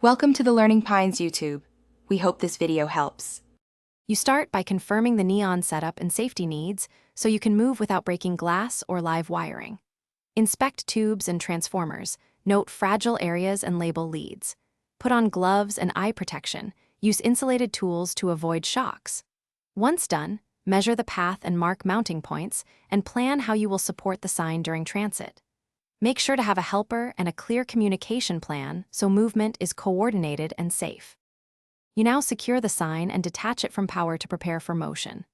Welcome to the Learning Pines YouTube. We hope this video helps. You start by confirming the neon setup and safety needs so you can move without breaking glass or live wiring. Inspect tubes and transformers, note fragile areas and label leads. Put on gloves and eye protection. Use insulated tools to avoid shocks. Once done, measure the path and mark mounting points and plan how you will support the sign during transit. Make sure to have a helper and a clear communication plan so movement is coordinated and safe. You now secure the sign and detach it from power to prepare for motion.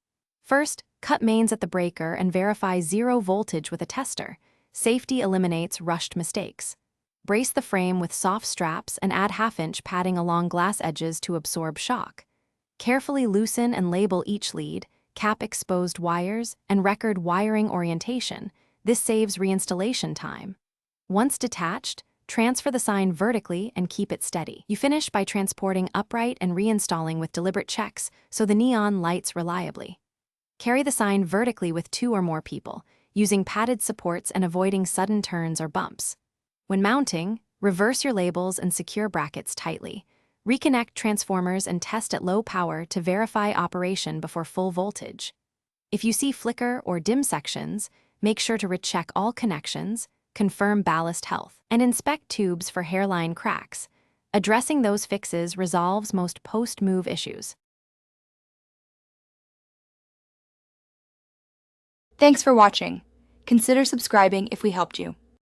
First, cut mains at the breaker and verify 0 voltage with a tester. Safety eliminates rushed mistakes. Brace the frame with soft straps and add 1/2-inch padding along glass edges to absorb shock. Carefully loosen and label each lead, cap exposed wires, and record wiring orientation. This saves reinstallation time. Once detached, transfer the sign vertically and keep it steady. You finish by transporting upright and reinstalling with deliberate checks so the neon lights reliably. Carry the sign vertically with 2 or more people, using padded supports and avoiding sudden turns or bumps. When mounting, reverse your labels and secure brackets tightly. Reconnect transformers and test at low power to verify operation before full voltage. If you see flicker or dim sections, make sure to recheck all connections, confirm ballast health, and inspect tubes for hairline cracks. Addressing those fixes resolves most post-move issues. Thanks for watching. Consider subscribing if we helped you.